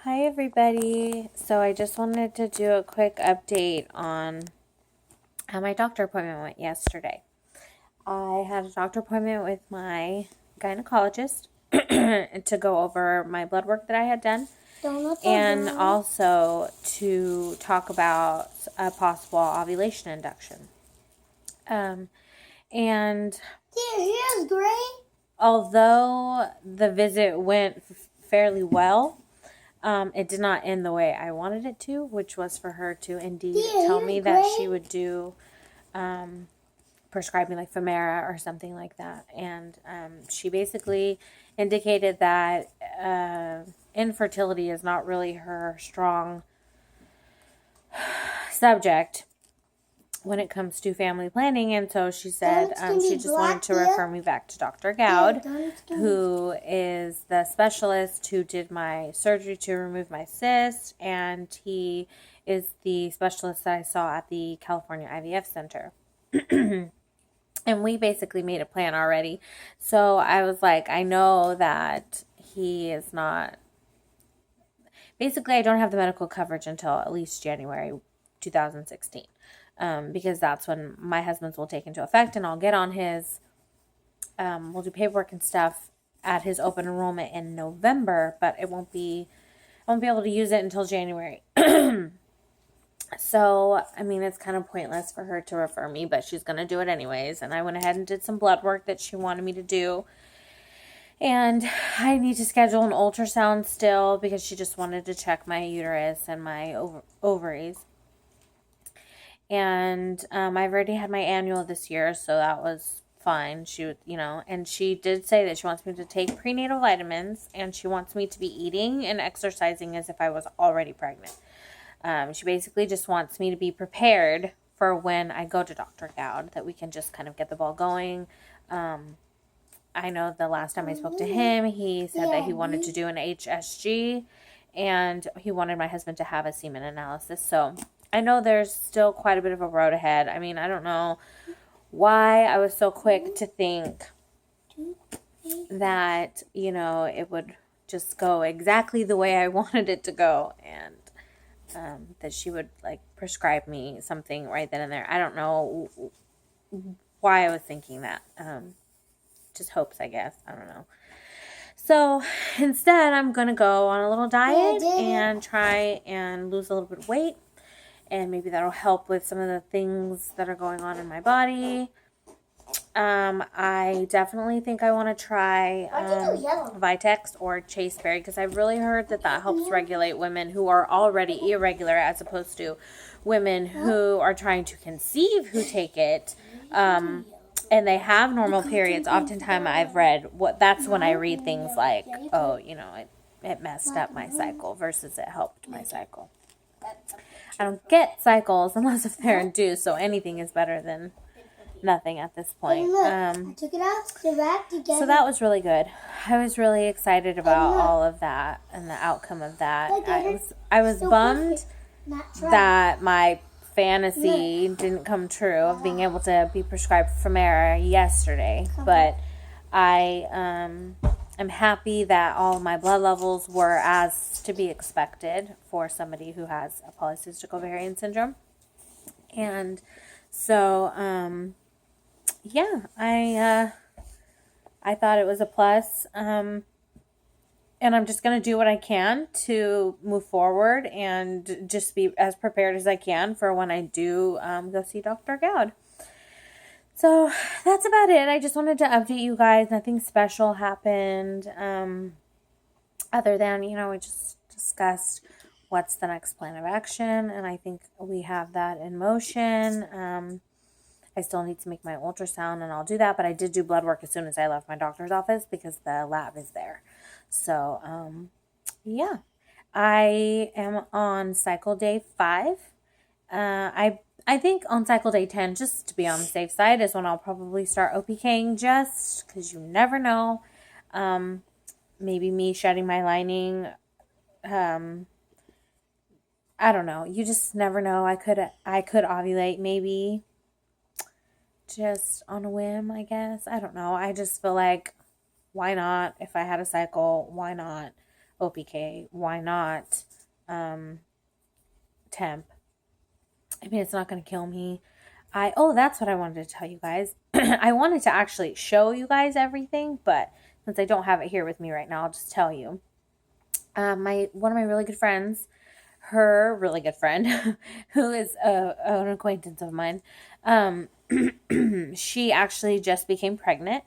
Hi everybody. So I just wanted to do a quick update on how my doctor appointment went yesterday. I had a doctor appointment with my gynecologist to go over my blood work that I had done and also to talk about a possible ovulation induction. And here's Gray. Although the visit went fairly well, it did not end the way I wanted it to, which was for her to indeed tell me that she would do, prescribe me like Femera or something like that. And she basically indicated that infertility is not really her strong subject when it comes to family planning, and so she said she just wanted to refer me back to Dr. Gowd, who is the specialist who did my surgery to remove my cyst, and he is the specialist that I saw at the California IVF Center. And we basically made a plan already. So I was like, I know that he is not... Basically, I don't have the medical coverage until at least January 2016. Because that's when my husband's will take into effect, and I'll get on his, we'll do paperwork and stuff at his open enrollment in November, but I won't be able to use it until January. So, I mean, it's kind of pointless for her to refer me, but she's going to do it anyways. And I went ahead and did some blood work that she wanted me to do. And I need to schedule an ultrasound still because she just wanted to check my uterus and my ovaries. And I've already had my annual this year, so that was fine. She, and she did say that she wants me to take prenatal vitamins, and she wants me to be eating and exercising as if I was already pregnant. She basically just wants me to be prepared for when I go to Dr. Gowd, that we can just kind of get the ball going. I know the last time I spoke to him, he said that he wanted to do an HSG, and he wanted my husband to have a semen analysis. So I know there's still quite a bit of a road ahead. I mean, I don't know why I was so quick to think that, it would just go exactly the way I wanted it to go, and that she would, prescribe me something right then and there. I don't know why I was thinking that. Just hopes, I guess. I don't know. So instead, I'm going to go on a little diet and try and lose a little bit of weight. And maybe that'll help with some of the things that are going on in my body. I definitely think I want to try Vitex or Chaseberry, because I've really heard that helps regulate women who are already irregular, as opposed to women who are trying to conceive who take it. And they have normal periods. Oftentimes I've read, that's when I read things like, oh, it messed up my cycle versus it helped my cycle. I don't get cycles unless if they're induced, so anything is better than nothing at this point. I took it out the rack again. So that was really good. I was really excited about all of that and the outcome of that. I was bummed that my fantasy didn't come true of being able to be prescribed Femera yesterday, but I I'm happy that all of my blood levels were as to be expected for somebody who has a polycystic ovarian syndrome. And so, yeah, I thought it was a plus. And I'm just going to do what I can to move forward and just be as prepared as I can for when I do go see Dr. Gowd. So that's about it. I just wanted to update you guys. Nothing special happened other than, we just discussed what's the next plan of action, and I think we have that in motion. I still need to make my ultrasound, and I'll do that, but I did do blood work as soon as I left my doctor's office because the lab is there. So, yeah. I am on cycle day 5. I think on cycle day 10, just to be on the safe side, is when I'll probably start OPKing, just because you never know. Maybe me shedding my lining. I don't know. You just never know. I could ovulate maybe just on a whim, I guess. I don't know. I just feel like, why not? If I had a cycle, why not? OPK? Why not temp? I mean, it's not going to kill me. That's what I wanted to tell you guys. I wanted to actually show you guys everything, but since I don't have it here with me right now, I'll just tell you. One of my really good friends, her really good friend, who is an acquaintance of mine, she actually just became pregnant,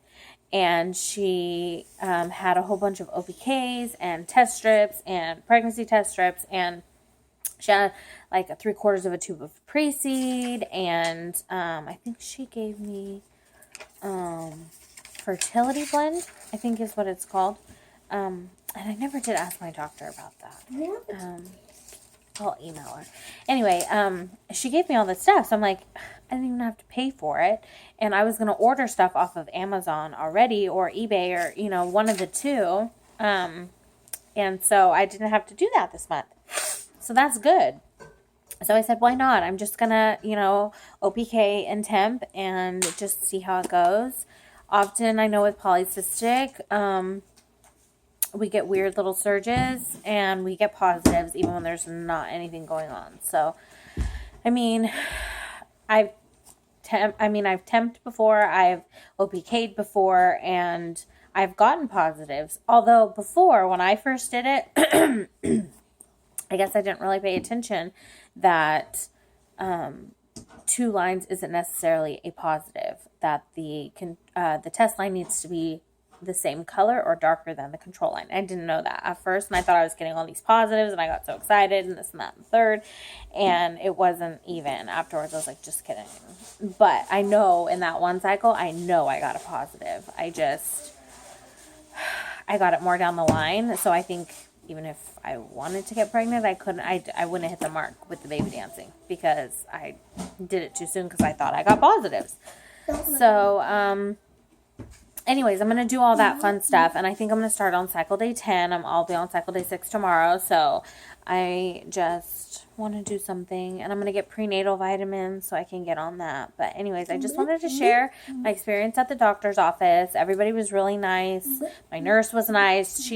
and she had a whole bunch of OPKs and test strips and pregnancy test strips, and she had like 3/4 of a tube of pre-seed, and I think she gave me fertility blend, I think is what it's called. And I never did ask my doctor about that. I'll email her. Anyway, she gave me all this stuff, so I'm like, I didn't even have to pay for it. And I was going to order stuff off of Amazon already, or eBay, or, one of the two. And so I didn't have to do that this month. So that's good. So I said, why not? I'm just going to, OPK and temp and just see how it goes. Often, I know with polycystic, we get weird little surges and we get positives even when there's not anything going on. So, I mean, I've temped before, I've OPK'd before, and I've gotten positives. Although before, when I first did it, I guess I didn't really pay attention that 2 lines isn't necessarily a positive, that the test line needs to be the same color or darker than the control line. I didn't know that at first, and I thought I was getting all these positives, and I got so excited, and this and that and third, and it wasn't even. Afterwards, I was like, just kidding. But I know in that one cycle, I know I got a positive. I got it more down the line, so I think even if I wanted to get pregnant, I wouldn't have hit the mark with the baby dancing, because I did it too soon because I thought I got positives. So, anyways, I'm going to do all that fun stuff, and I think I'm going to start on cycle day 10. I'll be on cycle day 6 tomorrow, so I just want to do something, and I'm going to get prenatal vitamins so I can get on that. But anyways, I just wanted to share my experience at the doctor's office. Everybody was really nice. My nurse was nice.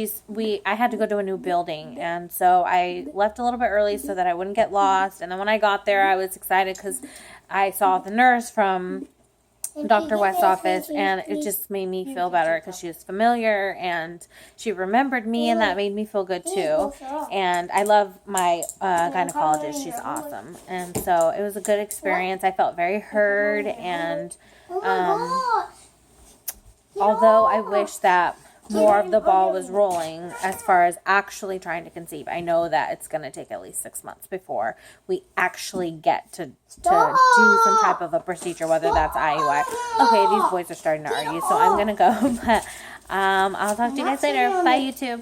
I had to go to a new building, and so I left a little bit early so that I wouldn't get lost. And then when I got there, I was excited because I saw the nurse from Dr. West's office, and it just made me feel better because she was familiar and she remembered me, and that made me feel good too. And I love my gynecologist. She's awesome. And so it was a good experience. I felt very heard, and although I wish that more of the ball was rolling as far as actually trying to conceive, I know that it's going to take at least 6 months before we actually get to do some type of a procedure, whether that's IUI. Okay, these boys are starting to argue, so I'm going to go. But I'll talk to you guys later. Bye, YouTube.